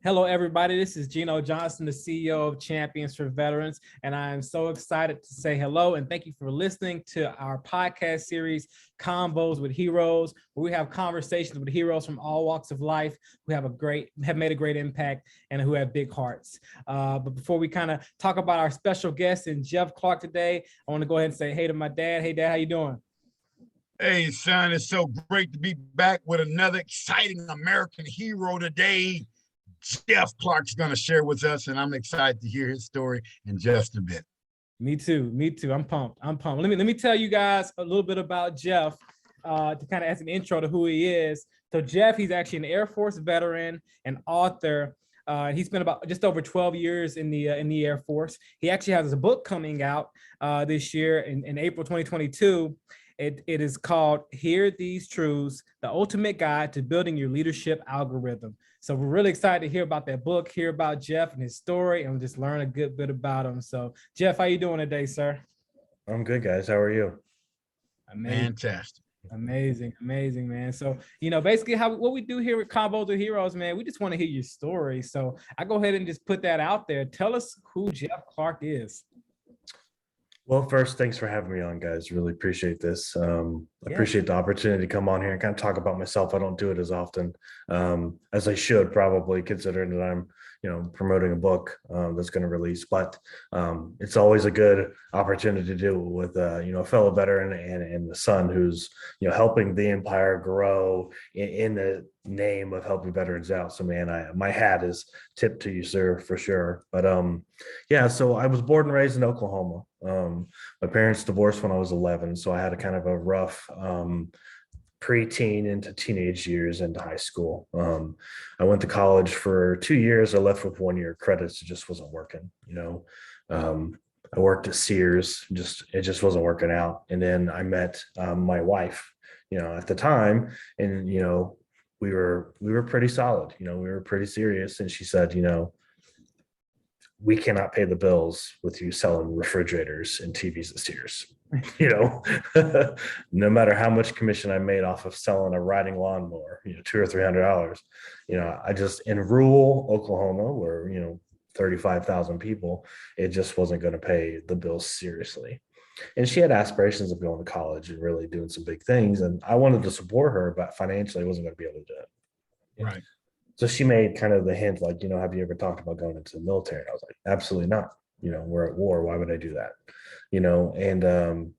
Hello, everybody. This is Gino Johnson, the CEO of Champions for Veterans, and I am so excited to say hello and thank you for listening to our podcast series, Convos with Heroes, where we have conversations with heroes from all walks of life who have made a great impact and who have big hearts. But before we kind of talk about our special guest and Jeff Clark today, I want to go ahead and say hey to my dad. Hey, Dad, how you doing? Hey, son, it's so great to be back with another exciting American hero today. Jeff Clark's going to share with us, and I'm excited to hear his story in just a bit. Me too. I'm pumped. Let me tell you guys a little bit about Jeff to kind of as an intro to who he is. So Jeff, he's actually an Air Force veteran and author. He spent about just over 12 years in the Air Force. He actually has a book coming out this year in April 2022. It is called Hear These Truths, the ultimate guide to building your leadership algorithm. So we're really excited to hear about that book, hear about Jeff and his story, and just learn a good bit about him. So Jeff, how you doing today, sir? I'm good, guys. How are you? Fantastic. Amazing, man. So, basically what we do here with Combos with Heroes, man, we just want to hear your story. So I go ahead and just put that out there. Tell us who Jeff Clark is. Well, first, thanks for having me on, guys. Really appreciate this. Appreciate the opportunity to come on here and kind of talk about myself. I don't do it as often as I should, probably, considering that I'm, promoting a book that's going to release. But it's always a good opportunity to do it with, a fellow veteran and the son who's, helping the empire grow in the name of helping veterans out. So, man, my hat is tipped to you, sir, for sure. But so I was born and raised in Oklahoma. My parents divorced when I was 11, so I had a kind of a rough preteen into teenage years into high school. I went to college for 2 years. I left with 1 year credits. It just wasn't working. I worked at Sears. It just wasn't working out. And then I met my wife, at the time, and we were pretty solid. We were pretty serious. And she said, we cannot pay the bills with you selling refrigerators and TVs at Sears. No matter how much commission I made off of selling a riding lawnmower, $200 or $300, I just, in rural Oklahoma where, 35,000 people, it just wasn't going to pay the bills seriously. And she had aspirations of going to college and really doing some big things. And I wanted to support her, but financially I wasn't going to be able to do it. Right. So she made kind of the hint, like, have you ever talked about going into the military? And I was like, absolutely not. We're at war. Why would I do that? And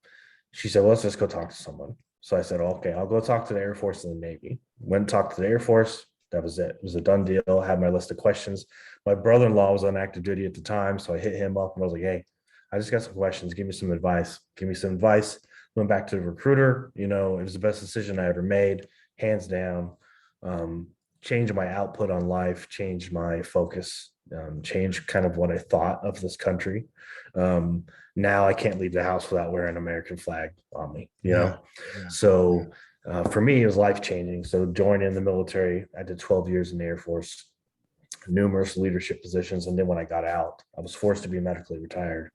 she said, well, let's just go talk to someone. So I said, okay, I'll go talk to the Air Force and the Navy. Went and talked to the Air Force. That was it. It was a done deal. I had my list of questions. My brother-in-law was on active duty at the time. So I hit him up and I was like, hey, I just got some questions. Give me some advice. Went back to the recruiter. It was the best decision I ever made, hands down. Changed my output on life, changed my focus, changed kind of what I thought of this country. Now I can't leave the house without wearing an American flag on me, Yeah. So for me, it was life-changing. So joining the military, I did 12 years in the Air Force, numerous leadership positions. And then when I got out, I was forced to be medically retired.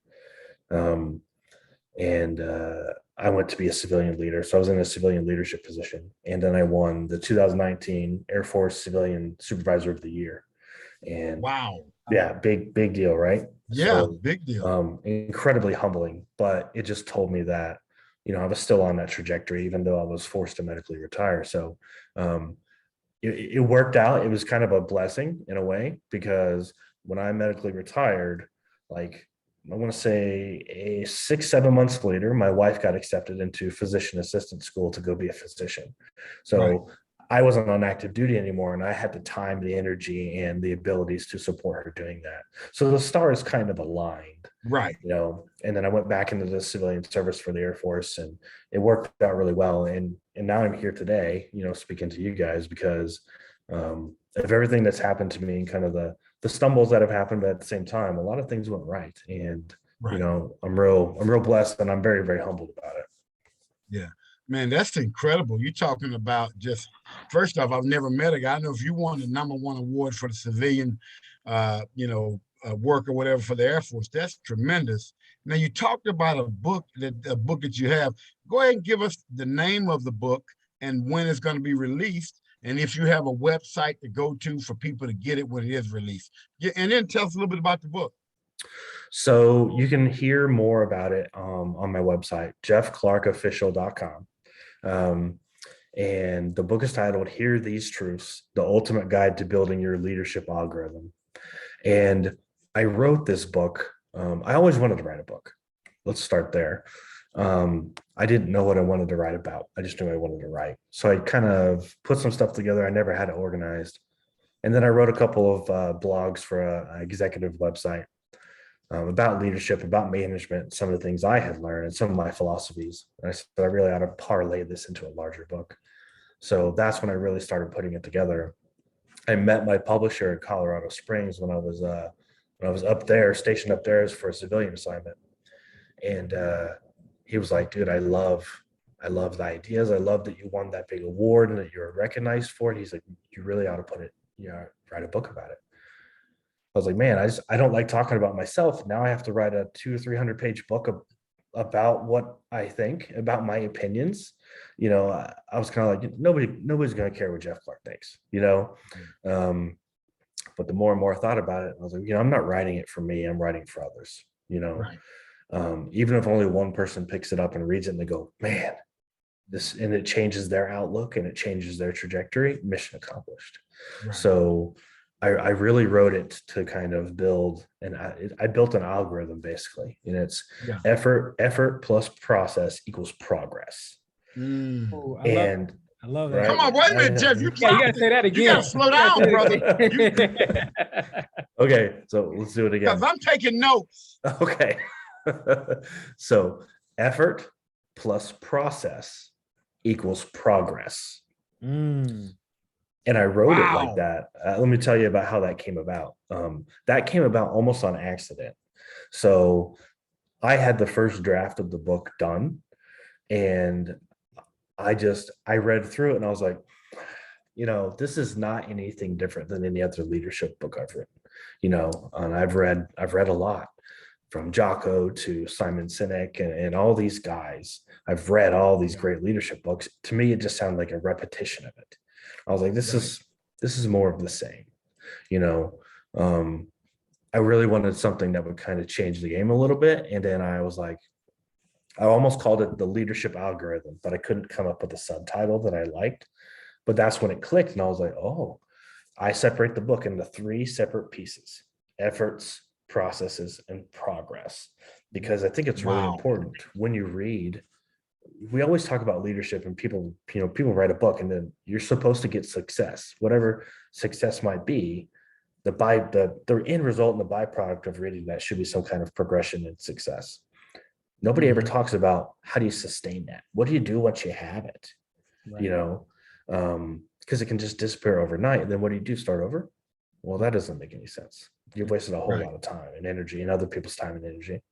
I went to be a civilian leader. So I was in a civilian leadership position. And then I won the 2019 Air Force Civilian Supervisor of the Year. And wow. Yeah, big deal, right? Yeah, so, big deal. Incredibly humbling, but it just told me that, I was still on that trajectory, even though I was forced to medically retire. So it worked out. It was kind of a blessing in a way, because when I medically retired, like, I want to say 6-7 months later, my wife got accepted into physician assistant school to go be a physician. So right. I wasn't on active duty anymore, and I had the time, the energy, and the abilities to support her doing that. So the stars kind of aligned, right? And then I went back into the civilian service for the Air Force, and it worked out really well. And now I'm here today, speaking to you guys, because of everything that's happened to me and kind of the stumbles that have happened, but at the same time, a lot of things went right. And, right. I'm real blessed, and I'm very, very humbled about it. Yeah, man, that's incredible. You're talking about just, first off, I've never met a guy. I know if you won the #1 award for the civilian, work or whatever for the Air Force, that's tremendous. Now, you talked about a book that you have. Go ahead and give us the name of the book and when it's going to be released. and if you have a website to go to for people to get it when it is released. Yeah, and then tell us a little bit about the book. So you can hear more about it on my website, jeffclarkofficial.com. And the book is titled Hear These Truths, The Ultimate Guide to Building Your Leadership Algorithm. And I wrote this book. I always wanted to write a book. Let's start there. I didn't know what I wanted to write about. I just knew I wanted to write. So I kind of put some stuff together. I never had it organized. And then I wrote a couple of blogs for an executive website about leadership, about management, some of the things I had learned and some of my philosophies. And I said, I really ought to parlay this into a larger book. So that's when I really started putting it together. I met my publisher in Colorado Springs when I was up there, stationed up there for a civilian assignment. And he was like, dude, I love the ideas. I love that you won that big award and that you're recognized for it. He's like, you really ought to write a book about it. I was like, man, I don't like talking about myself. Now I have to write a 200 or 300 page book about what I think, about my opinions. I was kind of like, nobody's going to care what Jeff Clark thinks, but the more and more I thought about it, I was like, I'm not writing it for me. I'm writing for others, Right. Even if only one person picks it up and reads it and they go, man, and it changes their outlook and it changes their trajectory, mission accomplished. Right. So I really wrote it to kind of build, and I built an algorithm basically, and it's effort plus process equals progress. Ooh, I love that. Right? Come on, wait a minute, Jeff. You gotta say that again. You gotta slow down, brother. Okay, so let's do it again. Because I'm taking notes. Okay. So effort plus process equals progress. And I wrote it like that. Let me tell you about how that came about. That came about almost on accident. So I had the first draft of the book done, and I read through it and I was like, this is not anything different than any other leadership book I've written, and I've read a lot, from Jocko to Simon Sinek and all these guys. I've read all these great leadership books. To me, it just sounded like a repetition of it. I was like, this is more of the same, I really wanted something that would kind of change the game a little bit. And then I was like, I almost called it the leadership algorithm, but I couldn't come up with a subtitle that I liked. But that's when it clicked. And I was like, oh, I separate the book into 3 separate pieces: efforts, processes, and progress. Because I think it's really important when you read. We always talk about leadership, and people write a book and then you're supposed to get success, whatever success might be. The end result and the byproduct of reading that should be some kind of progression and success. Nobody ever talks about how do you sustain that? What do you do once you have it? Right. Because it can just disappear overnight. And then what do you do? Start over? Well, that doesn't make any sense. You've wasted a whole lot of time and energy and other people's time and energy.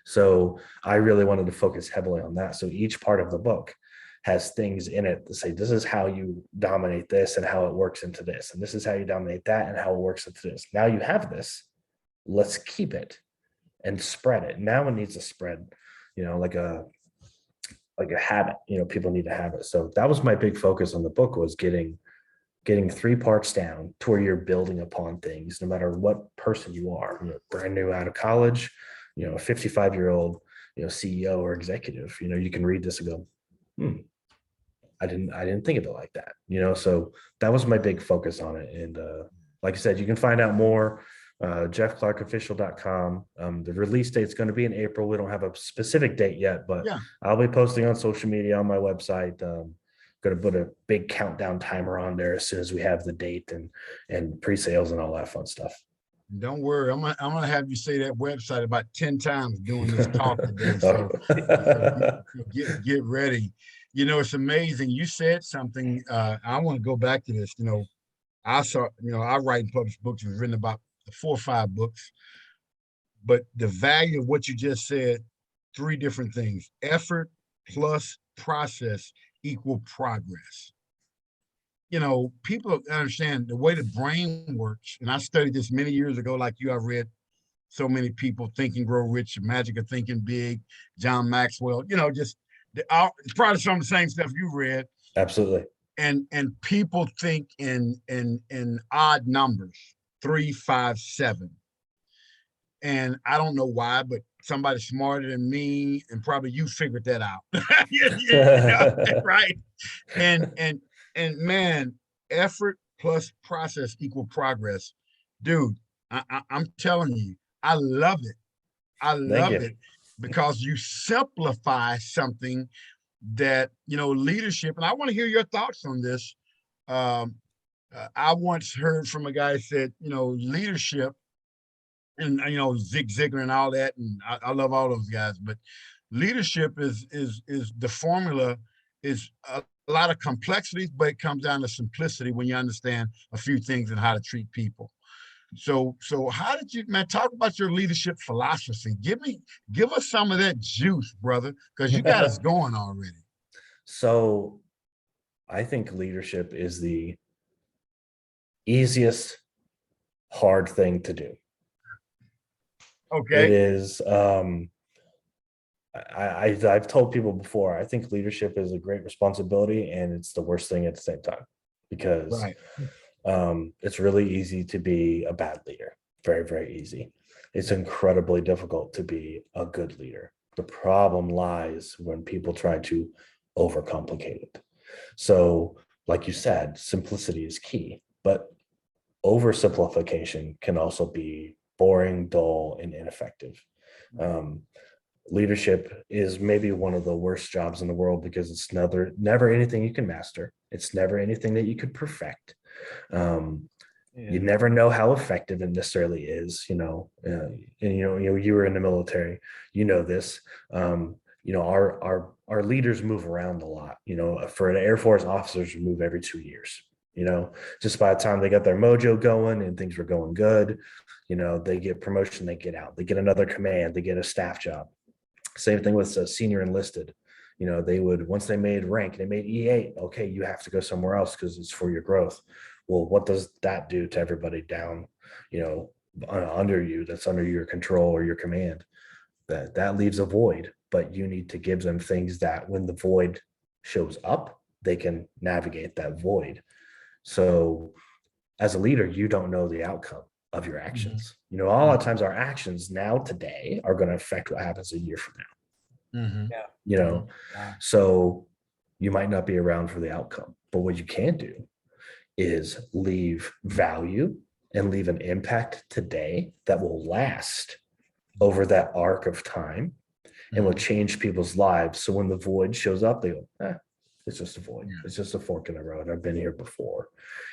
So I really wanted to focus heavily on that. So each part of the book has things in it to say, this is how you dominate this and how it works into this. And this is how you dominate that and how it works into this. Now you have this, let's keep it and spread it. Now it needs to spread, like a habit, people need to have it. So that was my big focus on the book, was getting 3 parts down to where you're building upon things, no matter what person you are, brand new out of college, a 55-year-old, CEO or executive, you can read this and go, I didn't think of it like that, so that was my big focus on it. And like I said, you can find out more, jeffclarkofficial.com. The release date is going to be in April. We don't have a specific date yet, but I'll be posting on social media, on my website. Going to put a big countdown timer on there as soon as we have the date and pre-sales and all that fun stuff. Don't worry, I'm gonna have you say that website about 10 times during this talk today. So get ready. It's amazing. You said something. I want to go back to this. I write and publish books. We've written about 4 or 5 books. But the value of what you just said, 3 different things: effort plus process equal progress. People understand the way the brain works, and I studied this many years ago. Like you, I read so many people, Think and Grow Rich, The Magic of Thinking Big, John Maxwell, just probably some of the same stuff you read. Absolutely. and people think in odd numbers, 3, 5, 7. And I don't know why, but somebody smarter than me, and probably you figured that out. Right? And man, effort plus process equal progress. Dude, I'm telling you, I love it. I Thank love you. it because you simplify something that, leadership, and I want to hear your thoughts on this. I once heard from a guy who said, leadership, and Zig Ziglar and all that, and I love all those guys, but leadership is the formula is a lot of complexities, but it comes down to simplicity when you understand a few things and how to treat people. So how did you, man, talk about your leadership philosophy? Give us some of that juice, brother, because you got us going already. So I think leadership is the easiest hard thing to do. Okay. It is, I've told people before, I think leadership is a great responsibility and it's the worst thing at the same time, because Right. it's really easy to be a bad leader. Very, very easy. It's incredibly difficult to be a good leader. The problem lies when people try to overcomplicate it. So, like you said, simplicity is key, but oversimplification can also be boring, dull, and ineffective. Leadership is maybe one of the worst jobs in the world because it's never anything you can master. It's never anything that you could perfect. You never know how effective it necessarily is, and you were in the military, this, our leaders move around a lot, for an Air Force officers move every 2 years, just by the time they got their mojo going and things were going good, they get promotion, they get out, they get another command, they get a staff job. Same thing with senior enlisted. They would, once they made rank, they made E8. Okay, you have to go somewhere else because it's for your growth. Well, what does that do to everybody down, under you, that's under your control or your command? That leaves a void, but you need to give them things that when the void shows up, they can navigate that void. So as a leader, you don't know the outcome of your actions. A lot of times our actions now today are going to affect what happens a year from now. So you might not be around for the outcome, but what you can do is leave value and leave an impact today that will last over that arc of time and will change people's lives. So when the void shows up, they go, it's just a void. It's just a fork in the road. I've been here before.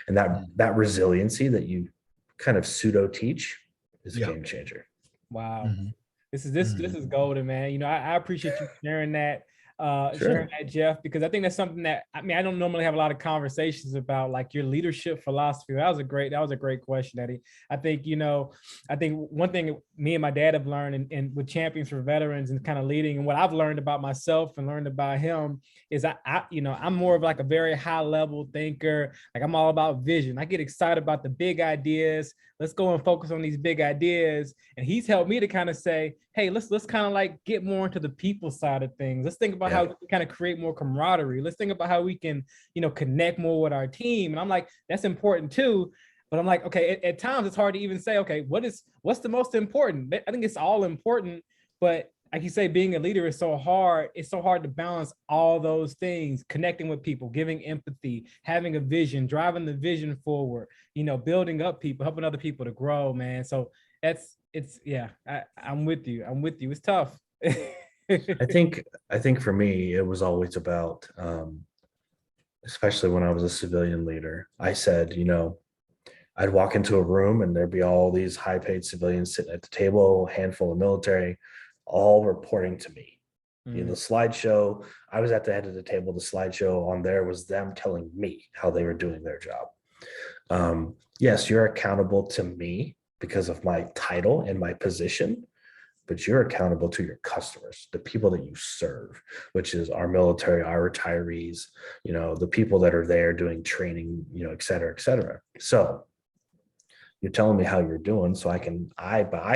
And that resiliency that you kind of pseudo teach is a game changer. Wow. This is golden, man. I appreciate you sharing that. Sharing that, Jeff, because I think that's something that, I don't normally have a lot of conversations about, like your leadership philosophy. That was a great question, Eddie. I think, I think one thing me and my dad have learned and with Champions for Veterans and kind of leading, and what I've learned about myself and learned about him is I'm more of like a very high level thinker. Like I'm all about vision. I get excited about the big ideas. Let's go and focus on these big ideas. And he's helped me to kind of say, hey, let's kind of like get more into the people side of things. Let's think about how we can kind of create more camaraderie. Let's think about how we can, connect more with our team. And I'm like, that's important too. But I'm like, okay, at times it's hard to even say, okay, what's the most important? I think it's all important, but like you say, being a leader is so hard. It's so hard to balance all those things, connecting with people, giving empathy, having a vision, driving the vision forward, building up people, helping other people to grow, man. So I'm with you. It's tough. I think for me, it was always about, especially when I was a civilian leader, I said, I'd walk into a room and there'd be all these high paid civilians sitting at the table, a handful of military, all reporting to me. The slideshow, I was at the head of the table. The slideshow on there was them telling me how they were doing their job. Yes, you're accountable to me because of my title and my position, but you're accountable to your customers, the people that you serve, which is our military, our retirees, the people that are there doing training, et cetera, et cetera. So you're telling me how you're doing, so I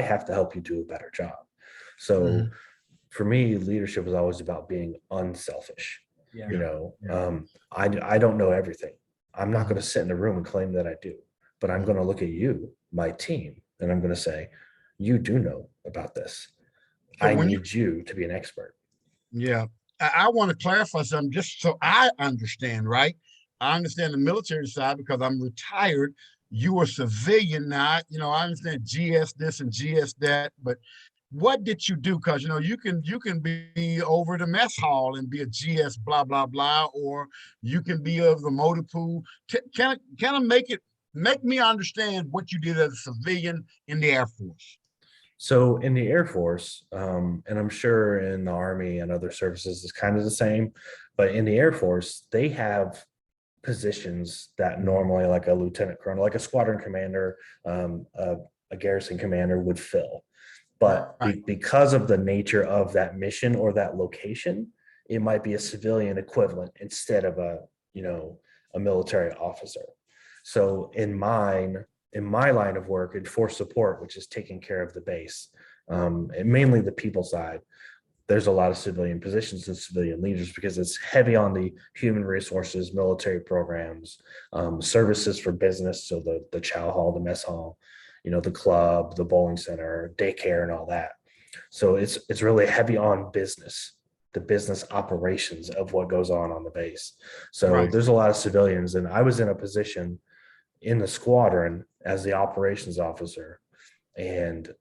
have to help you do a better job. So for me, leadership is always about being unselfish. Yeah. You know, Yeah. I don't know everything. I'm not going to Mhm. sit in a room and claim that I do, but I'm going to look at you, my team, and I'm going to say, you do know about this. So I when you, need you to be an expert. yeah, I want to clarify something just so I understand, right? I understand the military side because I'm retired. You are civilian now. I understand GS this and GS that, but what did you do? Because you can be over the mess hall and be a GS blah blah blah, or you can be of the motor pool. Can I make me understand what you did as a civilian in the Air Force? So in the Air Force, and I'm sure in the Army and other services is kind of the same, but in the Air Force, they have positions that normally like a lieutenant colonel, like a squadron commander, a garrison commander would fill. But Right. because of the nature of that mission or that location, it might be a civilian equivalent instead of a military officer. So in my line of work in force support, which is taking care of the base, and mainly the people side, there's a lot of civilian positions and civilian leaders because it's heavy on the human resources, military programs, services for business. So the chow hall, the mess hall, the club, the bowling center, daycare, and all that. So it's really heavy on business, the business operations of what goes on the base. So Right. there's a lot of civilians, and I was in a position in the squadron as the operations officer, and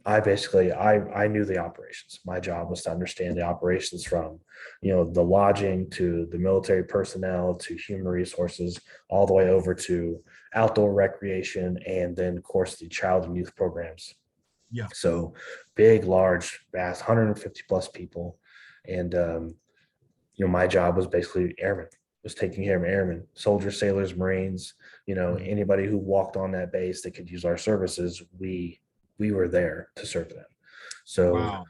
I knew the operations. My job was to understand the operations from, the lodging to the military personnel to human resources, all the way over to outdoor recreation, and then of course the child and youth programs. Yeah. So big, large, vast, 150 plus people, and my job was basically airmen, was taking care of airmen, soldiers, sailors, Marines, anybody who walked on that base that could use our services. We were there to serve them. So Wow.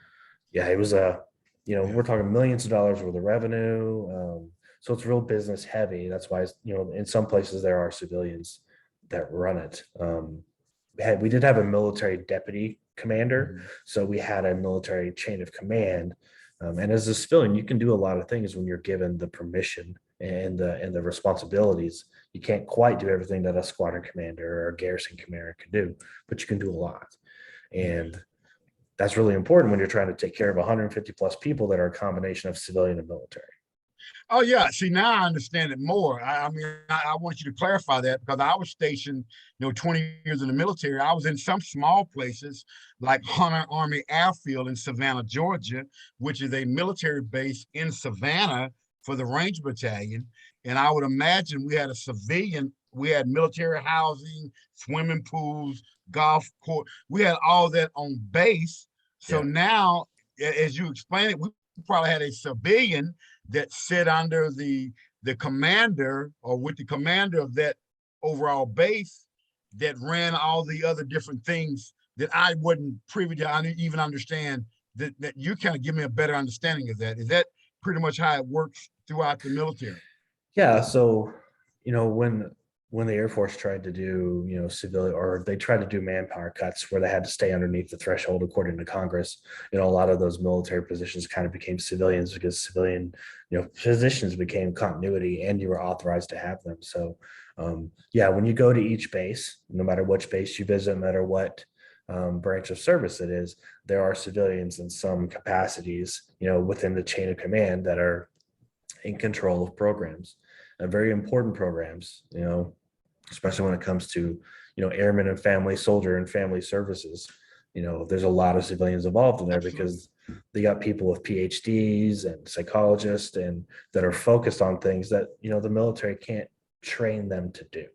yeah, it was we're talking millions of dollars worth of revenue. So it's real business heavy. That's why, in some places there are civilians that run it. We did have a military deputy commander. Mhm. So we had a military chain of command. And as a civilian, you can do a lot of things when you're given the permission and the responsibilities. You can't quite do everything that a squadron commander or a garrison commander can do, but you can do a lot. And that's really important when you're trying to take care of 150 plus people that are a combination of civilian and military. Oh yeah. See, now I understand it more. I mean, I want you to clarify that because I was stationed, 20 years in the military. I was in some small places like Hunter Army Airfield in Savannah, Georgia, which is a military base in Savannah for the Ranger Battalion. And I would imagine we had military housing, swimming pools, golf court. We had all that on base. So Yeah. now, as you explained it, we probably had a civilian that sit under the commander or with the commander of that overall base that ran all the other different things that I wasn't privy to. I didn't even understand that you kind of give me a better understanding of that. Is that pretty much how it works throughout the military? Yeah. So, when the Air Force tried to do, civilian, or they tried to do manpower cuts where they had to stay underneath the threshold according to Congress, a lot of those military positions kind of became civilians because civilian, positions became continuity and you were authorized to have them. So, yeah, when you go to each base, no matter which base you visit, no matter what branch of service it is, there are civilians in some capacities, within the chain of command that are in control of programs, and very important programs, especially when it comes to, airmen and family, soldier and family services. There's a lot of civilians involved in there Absolutely. because they got people with PhDs and psychologists and that are focused on things that, the military can't train them to do.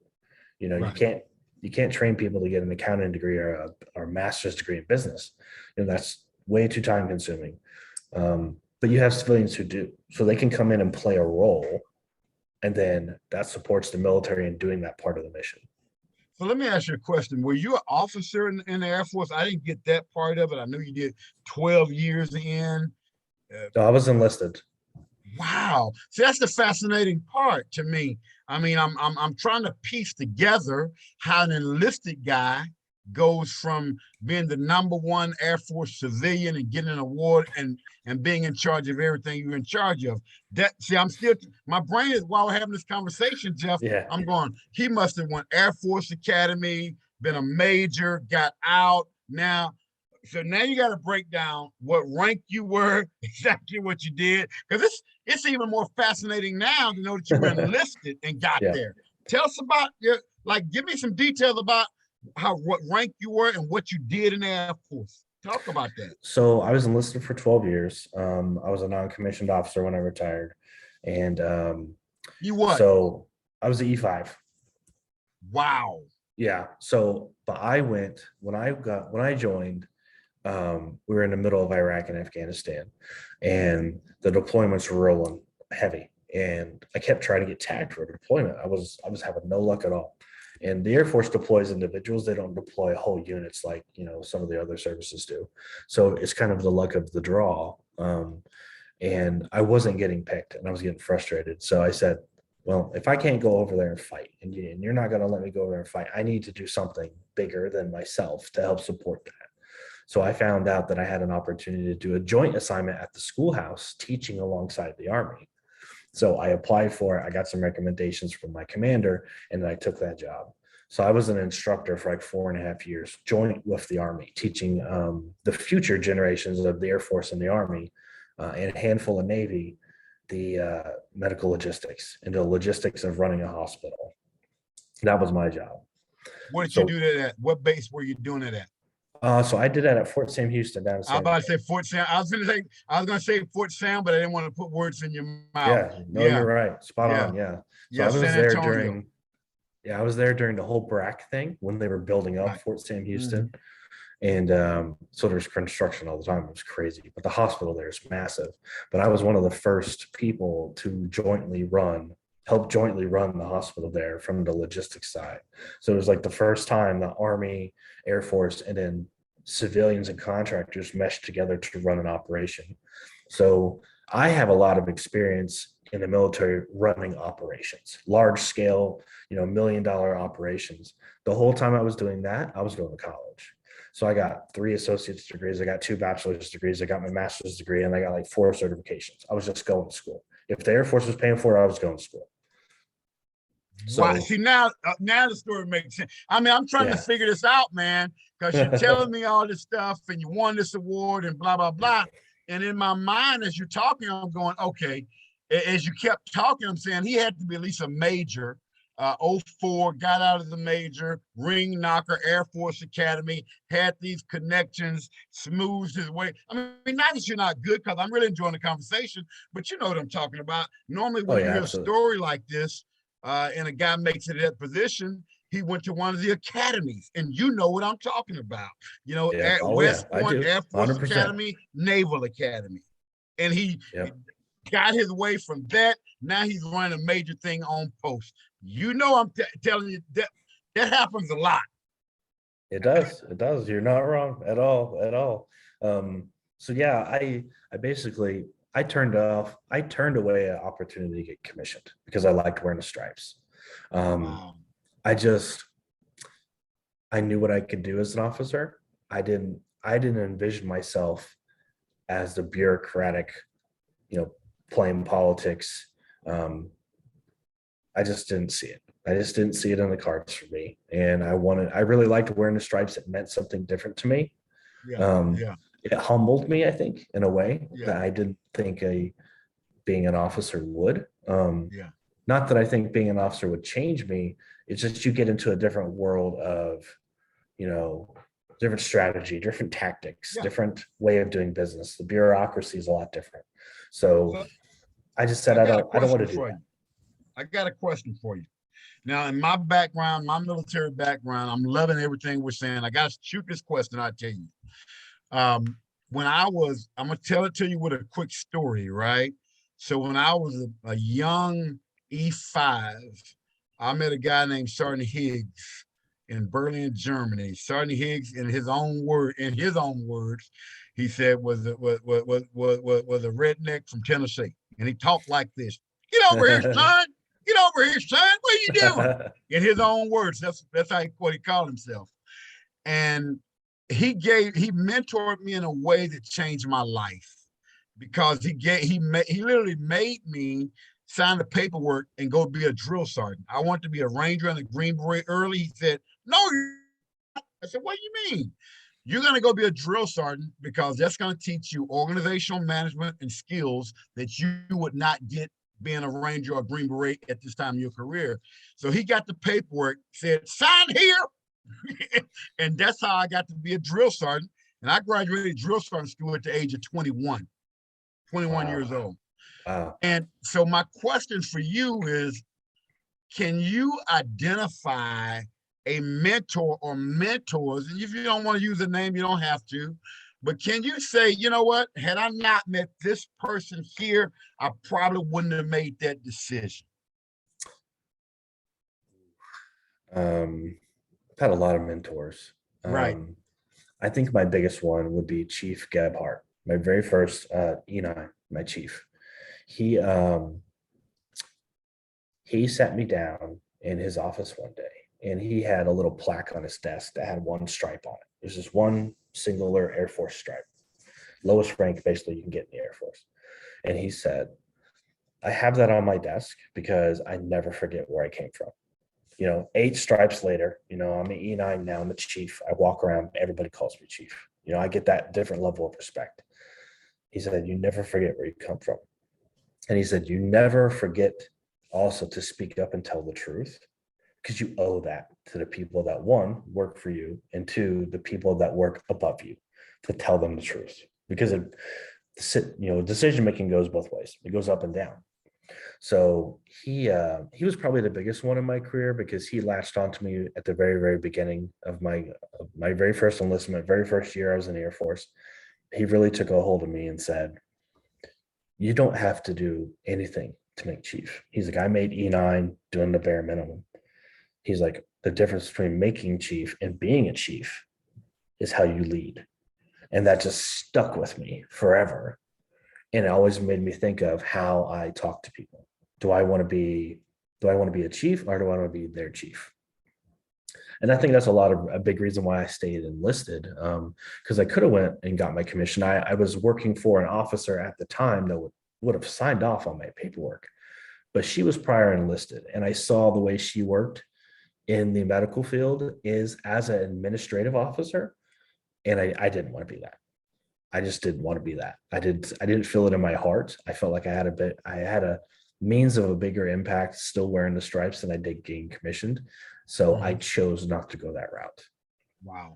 Right. You can't train people to get an accounting degree or a master's degree in business. That's way too time consuming. But you have civilians who do, so they can come in and play a role, and then that supports the military in doing that part of the mission. So let me ask you a question. Were you an officer in the Air Force? I didn't get that part of it. I knew you did 12 years in. So I was enlisted. Wow. See, that's the fascinating part to me. I mean, I'm trying to piece together how an enlisted guy goes from being the #1 Air Force civilian and getting an award and being in charge of everything you're in charge of. That, see, I'm still, my brain is, while we're having this conversation, Jeff, Yeah. I'm going, he must have went Air Force Academy, been a major, got out. Now, so now you got to break down what rank you were, exactly what you did, because it's even more fascinating now to know that you were enlisted and got Yeah. there. Tell us about your, like, give me some details about what rank you were and what you did in the Air Force. Talk about that. So I was enlisted for 12 years. I was a non-commissioned officer when I retired. And You what? so I was an E5. Wow. Yeah. So, but I went, when I joined, we were in the middle of Iraq and Afghanistan, and the deployments were rolling heavy. And I kept trying to get tagged for a deployment. I was having no luck at all. And the Air Force deploys individuals. They don't deploy whole units like, some of the other services do. So it's kind of the luck of the draw. And I wasn't getting picked, and I was getting frustrated. So I said, well, if I can't go over there and fight, and you're not going to let me go over there and fight, I need to do something bigger than myself to help support that. So I found out that I had an opportunity to do a joint assignment at the schoolhouse, teaching alongside the Army. So I applied for it. I got some recommendations from my commander, and then I took that job. So I was an instructor for like 4.5 years, joint with the Army, teaching the future generations of the Air Force and the Army, and a handful of Navy, the medical logistics and the logistics of running a hospital. That was my job. What did you do that at? What base were you doing it at? So I did that at Fort Sam Houston down in I was about to say Fort Sam. I was gonna say Fort Sam, but I didn't want to put words in your mouth. Yeah, no, Yeah. You're right. Spot Yeah. on. Yeah. So Yeah, I was San there Antonio. I was there during the whole BRAC thing when they were building up Right. Fort Sam Houston. And so there's construction all the time. It was crazy, but the hospital there is massive. But I was one of the first people to help jointly run the hospital there from the logistics side. So it was like the first time the Army, Air Force, and then civilians and contractors meshed together to run an operation. So I have a lot of experience in the military running operations, large scale, $1 million operations. The whole time I was doing that, I was going to college. So I got 3 associate's degrees. I got 2 bachelor's degrees. I got my master's degree, and I got like 4 certifications. I was just going to school. If the Air Force was paying for it, I was going to school. So, wow. See, now the story makes sense. I mean, I'm trying to figure this out, man, because you're telling me all this stuff and you won this award and blah, blah, blah. And in my mind, as you're talking, I'm going, okay, as you kept talking, I'm saying he had to be at least a major. 04, got out of the major, ring knocker, Air Force Academy, had these connections, smoothed his way. I mean, not that you're not good, because I'm really enjoying the conversation, but you know what I'm talking about. Normally when you hear a story like this, and a guy makes it at that position, he went to one of the academies, and you know what I'm talking about. At West Point, Air Force 100%. Academy, Naval Academy. And he got his way from that. Now he's running a major thing on post. I'm telling you that happens a lot. It does. It does. You're not wrong at all. So yeah, I basically turned away an opportunity to get commissioned because I liked wearing the stripes. Wow. I knew what I could do as an officer. I didn't envision myself as the bureaucratic, playing politics. I just didn't see it. I just didn't see it in the cards for me. And I really liked wearing the stripes. It meant something different to me. It humbled me, I think, in a way that I didn't think being an officer would. Not that I think being an officer would change me. It's just you get into a different world of, different strategy, different tactics, different way of doing business. The bureaucracy is a lot different. So I just said, I don't want to do that. I got a question for you. Now, in my background, my military background, I'm loving everything we're saying. I got to shoot this question, I'll tell you. I'm going to tell it to you with a quick story, right? So when I was a young E5, I met a guy named Sergeant Higgs in Berlin, Germany. Sergeant Higgs, in his own words, he said was a redneck from Tennessee. And he talked like this. Get over here, son. Get over here, son. What are you doing? In his own words, that's what he called himself. And he mentored me in a way that changed my life, because he literally made me sign the paperwork and go be a drill sergeant. I wanted to be a ranger in the Green Beret early. He said, no, I said, what do you mean? You're going to go be a drill sergeant because that's going to teach you organizational management and skills that you would not get being a ranger or a Green Beret at this time in your career. So he got the paperwork, said, sign here. And that's how I got to be a drill sergeant. And I graduated drill sergeant school at the age of 21 Wow. years old. Wow. And so my question for you is, can you identify a mentor or mentors? And if you don't want to use a name, you don't have to. But can you say, you know what, had I not met this person here, I probably wouldn't have made that decision? I've had a lot of mentors. Right. I think my biggest one would be Chief Gebhardt, my very first E9, my chief. He sat me down in his office one day, and he had a little plaque on his desk that had one stripe on it. There's just one singular Air Force stripe, lowest rank basically you can get in the Air Force. And he said, I have that on my desk because I never forget where I came from. 8 stripes later, I'm an E9 now, I'm a chief. I walk around, everybody calls me chief. I get that different level of respect. He said, you never forget where you come from. And he said, you never forget also to speak up and tell the truth, because you owe that to the people that, 1, work for you, and 2, the people that work above you, to tell them the truth. Because decision making goes both ways. It goes up and down. So he was probably the biggest one in my career, because he latched onto me at the very, very beginning of my very first enlistment, very first year I was in the Air Force. He really took a hold of me and said, you don't have to do anything to make chief. He's like, I made E9 doing the bare minimum. He's like, the difference between making chief and being a chief is how you lead. And that just stuck with me forever. And it always made me think of how I talk to people. Do I want to be a chief, or do I want to be their chief? And I think that's a big reason why I stayed enlisted, because I could have went and got my commission. I was working for an officer at the time that would have signed off on my paperwork, but she was prior enlisted, and I saw the way she worked in the medical field is as an administrative officer, and I didn't want to be that. I just didn't want to be that. I didn't feel it in my heart. I felt like I had a means of a bigger impact still wearing the stripes than I did getting commissioned. So I chose not to go that route. Wow.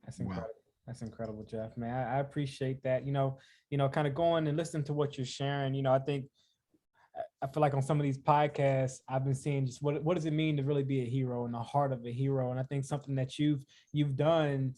That's incredible. Wow. That's incredible, Jeff, man. I appreciate that. Kind of going and listening to what you're sharing, I feel like on some of these podcasts, I've been seeing just what does it mean to really be a hero and the heart of a hero. And I think something that you've done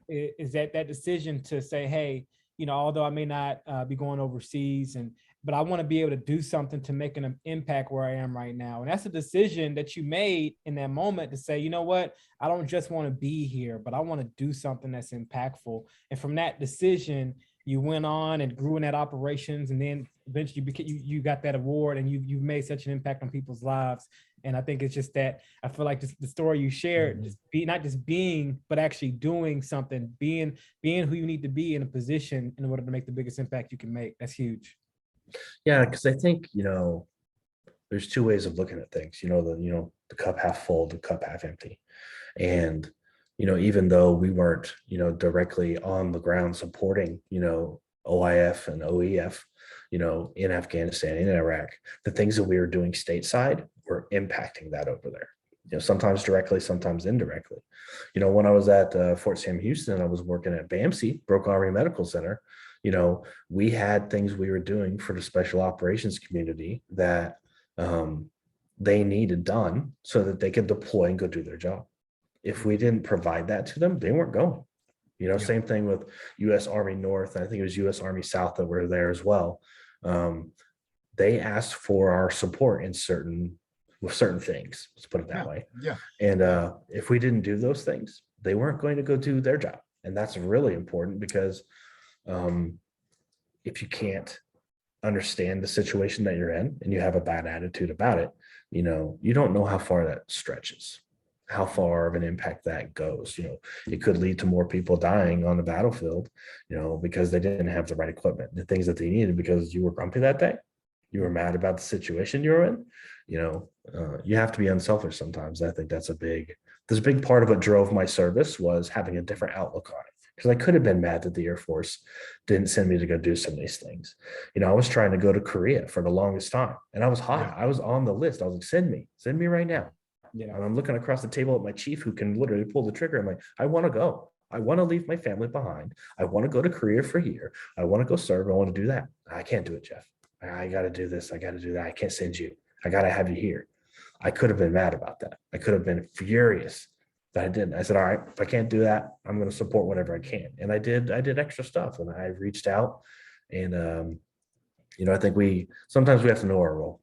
is that decision to say, hey, although I may not be going overseas, but I want to be able to do something to make an impact where I am right now. And that's a decision that you made in that moment to say, you know what, I don't just want to be here, but I want to do something that's impactful. And from that decision, you went on and grew in that operations, and then eventually you got that award, and you've made such an impact on people's lives. And I think it's just that I feel like the story you shared, just not just being, but actually doing something, being who you need to be in a position in order to make the biggest impact you can make. That's huge. Yeah, because I think there's 2 ways of looking at things. The cup half full, the cup half empty, and even though we weren't directly on the ground supporting OIF and OEF in Afghanistan, in Iraq, the things that we were doing stateside were impacting that over there. Sometimes directly, sometimes indirectly. When I was at Fort Sam Houston, I was working at BAMC, Broke Army Medical Center. We had things we were doing for the special operations community that they needed done so that they could deploy and go do their job. If we didn't provide that to them, they weren't going. Same thing with U.S. Army North. I think it was U.S. Army South that were there as well. They asked for our support with certain things. Let's put it that way. Yeah. And if we didn't do those things, they weren't going to go do their job. And that's really important, because if you can't understand the situation that you're in and you have a bad attitude about it, you don't know how far that stretches. how far of an impact that goes. It could lead to more people dying on the battlefield, because they didn't have the right equipment, the things that they needed, because you were grumpy that day. You were mad about the situation you were in. You have to be unselfish sometimes. I think that's a big part of what drove my service, was having a different outlook on it. Because I could have been mad that the Air Force didn't send me to go do some of these things. I was trying to go to Korea for the longest time, and I was hot. Yeah. I was on the list. I was like, send me right now. Yeah. And I'm looking across the table at my chief, who can literally pull the trigger. I'm like, I want to go. I want to leave my family behind. I want to go to Korea for a year. I want to go serve. I want to do that. I can't do it, Jeff. I got to do this. I got to do that. I can't send you. I got to have you here. I could have been mad about that. I could have been furious that I didn't. I said, all right, if I can't do that, I'm going to support whatever I can. And I did extra stuff, and I reached out, and, I think sometimes we have to know our role.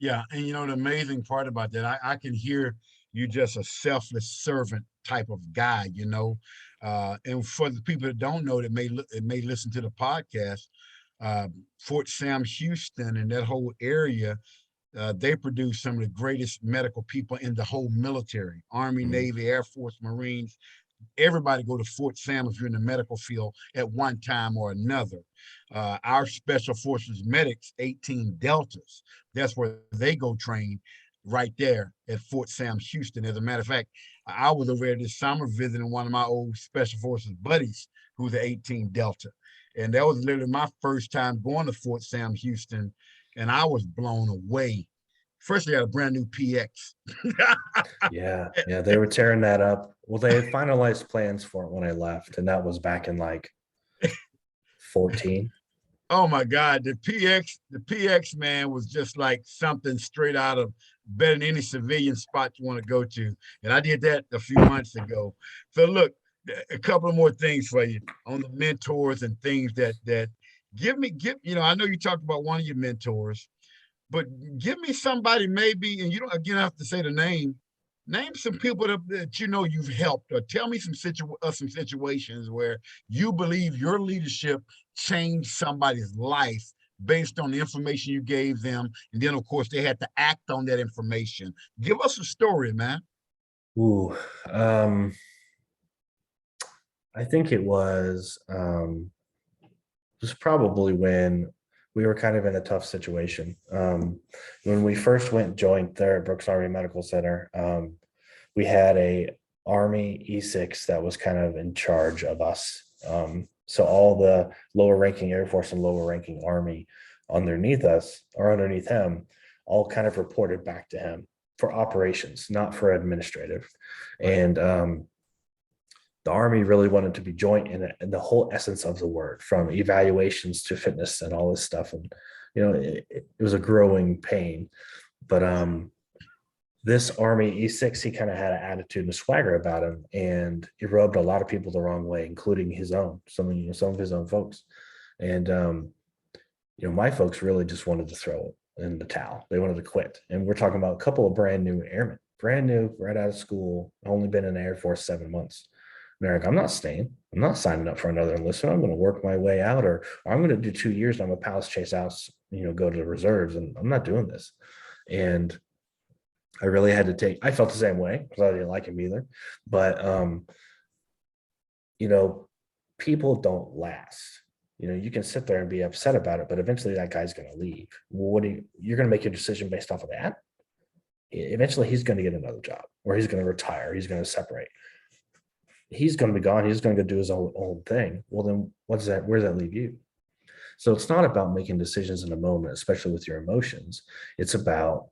Yeah. And the amazing part about that, I can hear you just a selfless servant type of guy, and for the people that don't know, that may listen to the podcast, Fort Sam Houston and that whole area, they produce some of the greatest medical people in the whole military, Army, Navy, Air Force, Marines. Everybody go to Fort Sam if you're in the medical field at one time or another. Our Special Forces medics, 18 Deltas, that's where they go train, right there at Fort Sam Houston. As a matter of fact, I was over there this summer visiting one of my old Special Forces buddies who's an 18 Delta. And that was literally my first time going to Fort Sam Houston, and I was blown away. First, they had a brand new PX. Yeah, they were tearing that up. Well, they had finalized plans for it when I left, and that was back in like 14. Oh my God, the PX, man, was just like something straight out of better than any civilian spot you want to go to. And I did that a few months ago. So look, a couple of more things for you on the mentors and things that I know you talked about one of your mentors, but give me somebody maybe, and you don't again have to say the name. Name some people that you've helped, or tell me some situations where you believe your leadership changed somebody's life based on the information you gave them, and then of course they had to act on that information. Give us a story, man. Ooh, I think it was probably when we were kind of in a tough situation. When we first went joint there at Brooks Army Medical Center, we had a Army E6 that was kind of in charge of us. So all the lower ranking Air Force and lower ranking Army underneath us, or underneath him, all kind of reported back to him for operations, not for administrative. And the Army really wanted to be joint in the whole essence of the word, from evaluations to fitness and all this stuff. And, it was a growing pain. But this Army E6, he kind of had an attitude and a swagger about him, and it rubbed a lot of people the wrong way, including his own, some of his own folks. And, my folks really just wanted to throw it in the towel. They wanted to quit. And we're talking about a couple of brand new airmen, brand new, right out of school, only been in the Air Force 7 months. And they're like, I'm not staying. I'm not signing up for another enlistment. I'm going to work my way out, or I'm going to do 2 years and I'm a Palace Chase House, go to the reserves, and I'm not doing this. And I really had to I felt the same way because I didn't like him either. But, people don't last. You can sit there and be upset about it, but eventually that guy's going to leave. You're going to make your decision based off of that? Eventually he's going to get another job, or he's going to retire. He's going to separate. He's going to be gone. He's going to go do his own thing. Well, then where does that leave you? So it's not about making decisions in a moment, especially with your emotions. It's about,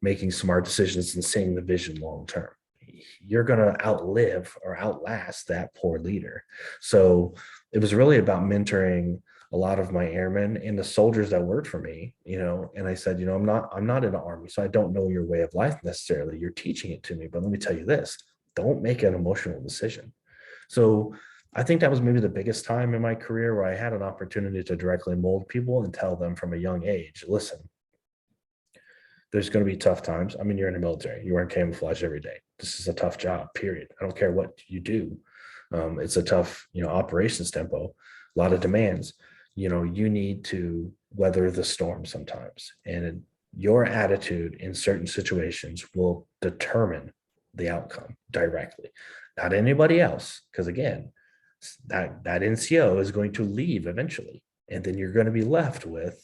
making smart decisions and seeing the vision long term. You're going to outlive or outlast that poor leader. So it was really about mentoring a lot of my airmen and the soldiers that worked for me, and I said, I'm not in the Army, so I don't know your way of life necessarily. You're teaching it to me, but let me tell you this: don't make an emotional decision. So I think that was maybe the biggest time in my career where I had an opportunity to directly mold people and tell them from a young age, listen, there's going to be tough times. I mean, you're in the military. You wear camouflage every day. This is a tough job, period. I don't care what you do. It's a tough, operations tempo, a lot of demands. You need to weather the storm sometimes. And your attitude in certain situations will determine the outcome directly, not anybody else. Because again, that NCO is going to leave eventually, and then you're going to be left with,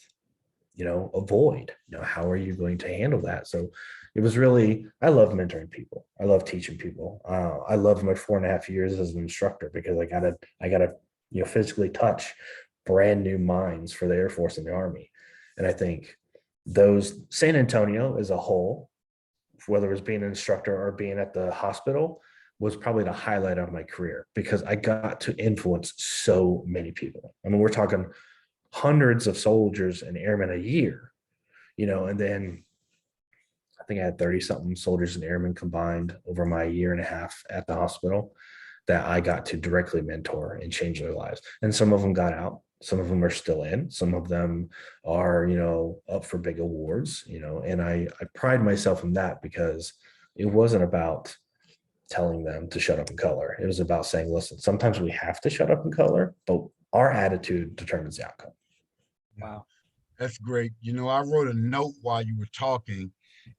a void. How are you going to handle that? So it was really, I love mentoring people. I love teaching people. I love my 4.5 years as an instructor, because I gotta physically touch brand new minds for the Air Force and the Army. And I think those, San Antonio as a whole, whether it was being an instructor or being at the hospital, was probably the highlight of my career, because I got to influence so many people. I mean, we're talking hundreds of soldiers and airmen a year, and then I think I had 30 something soldiers and airmen combined over my 1.5 years at the hospital that I got to directly mentor and change their lives. And some of them got out, some of them are still in, some of them are, up for big awards, and I pride myself in that, because it wasn't about telling them to shut up and color. It was about saying, listen, sometimes we have to shut up and color, but our attitude determines the outcome. Wow. That's great. I wrote a note while you were talking,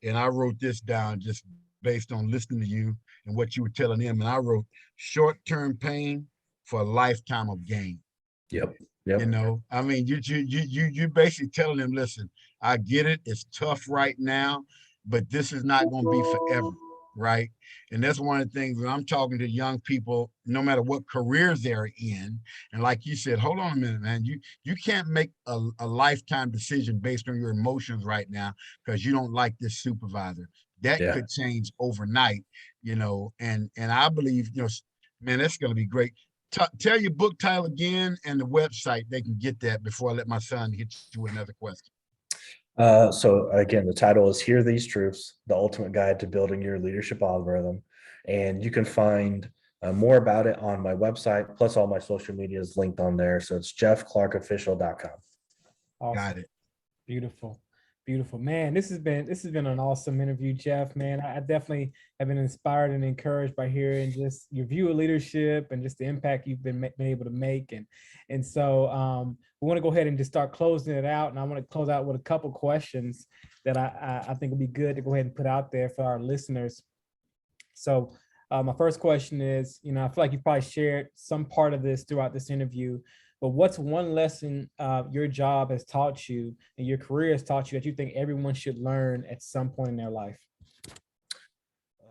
and I wrote this down just based on listening to you and what you were telling them. And I wrote, short-term pain for a lifetime of gain. Yep. I mean, you basically telling them, listen, I get it. It's tough right now, but this is not going to be forever. Right. And that's one of the things when I'm talking to young people, no matter what careers they're in. And like you said, hold on a minute, man, you can't make a lifetime decision based on your emotions right now because you don't like this supervisor. That could change overnight, and I believe, man, that's going to be great. Tell your book title again and the website they can get that before I let my son hit you with another question. So again, the title is Hear These Truths, the ultimate guide to building your leadership algorithm. And you can find more about it on my website, plus all my social media is linked on there. So it's jeffclarkofficial.com. Awesome. Got it. Beautiful. Man, this has been an awesome interview, Jeff. Man, I definitely have been inspired and encouraged by hearing just your view of leadership and just the impact you've been able to make. And so we want to go ahead and just start closing it out. And I want to close out with a couple questions that I think would be good to go ahead and put out there for our listeners. So my first question is, I feel like you probably shared some part of this throughout this interview, but what's one lesson your job has taught you and your career has taught you that you think everyone should learn at some point in their life?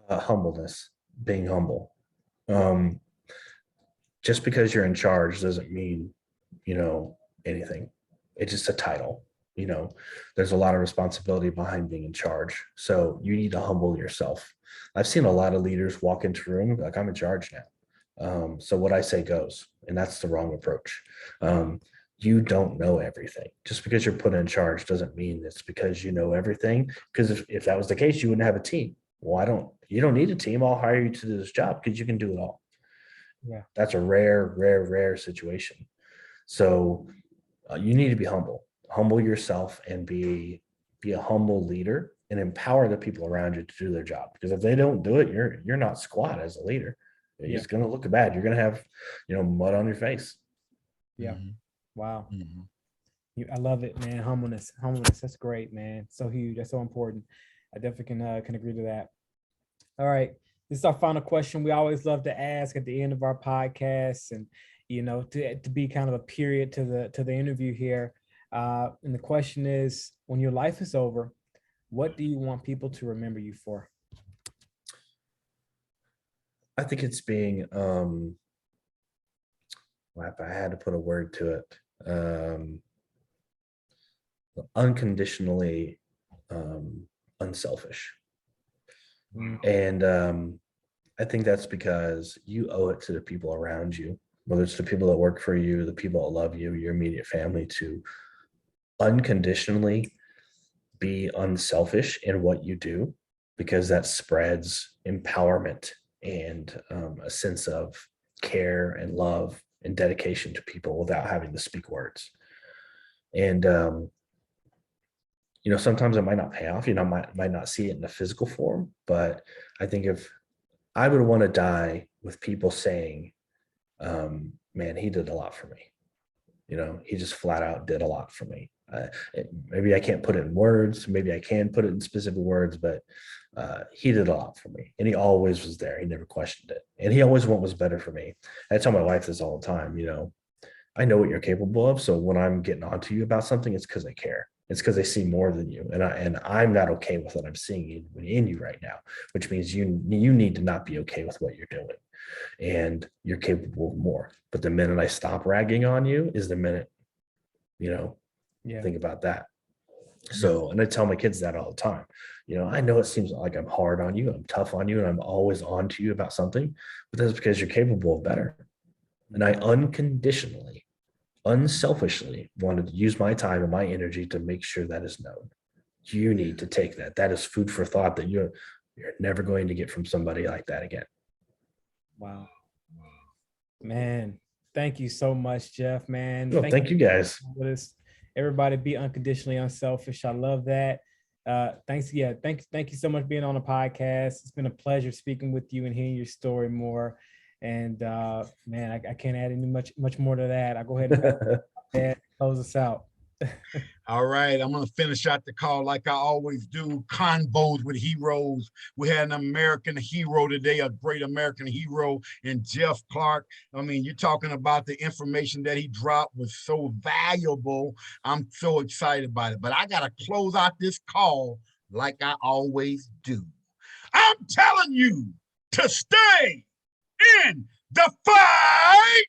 Humbleness, being humble. Just because you're in charge doesn't mean, anything. It's just a title. There's a lot of responsibility behind being in charge. So you need to humble yourself. I've seen a lot of leaders walk into a room like, I'm in charge now. So what I say goes, and that's the wrong approach. You don't know everything. Just because you're put in charge doesn't mean it's because you know everything. Because if that was the case, you wouldn't have a team. Well, you don't need a team. I'll hire you to do this job because you can do it all. Yeah. That's a rare situation. So you need to be humble yourself and be a humble leader and empower the people around you to do their job. Because if they don't do it, you're not squat as a leader. It's going to look bad. You're going to have, mud on your face. Yeah. Mm-hmm. Wow. Mm-hmm. I love it, man. Humbleness. That's great, man. So huge. That's so important. I definitely can agree to that. All right. This is our final question. We always love to ask at the end of our podcasts, and to be kind of a period to the interview here. And the question is, when your life is over, what do you want people to remember you for? I think it's being, if I had to put a word to it, unconditionally unselfish. And I think that's because you owe it to the people around you, whether it's the people that work for you, the people that love you, your immediate family, to unconditionally be unselfish in what you do, because that spreads empowerment and a sense of care and love and dedication to people without having to speak words. And sometimes it might not pay off, might not see it in a physical form, but I think if I would want to die with people saying, man, he did a lot for me. He just flat out did a lot for me. Maybe I can't put it in words, maybe I can put it in specific words, but he did a lot for me, and he always was there. He never questioned it, and he always want what's better for me. I tell my wife this all the time. I know what you're capable of. So when I'm getting onto you about something, it's because I care. It's because I see more than you, and I'm not okay with what I'm seeing in you right now, which means you need to not be okay with what you're doing, and you're capable of more. But the minute I stop ragging on you is the minute, think about that. So, and I tell my kids that all the time. I know it seems like I'm hard on you, I'm tough on you, and I'm always on to you about something, but that's because you're capable of better. And I unconditionally, unselfishly wanted to use my time and my energy to make sure that is known. You need to take that. That is food for thought that you're never going to get from somebody like that again. Wow. Man, thank you so much, Jeff, man. Well, thank you guys. Everybody be unconditionally unselfish. I love that. Thank you so much for being on the podcast. It's been a pleasure speaking with you and hearing your story more. And man, I can't add any much more to that. I'll go ahead and close us out. All right, I'm going to finish out the call like I always do. Convos with heroes. We had an American hero today, a great American hero in Jeff Clark. I mean, you're talking about the information that he dropped was so valuable. I'm so excited about it. But I got to close out this call like I always do. I'm telling you to stay in the fight.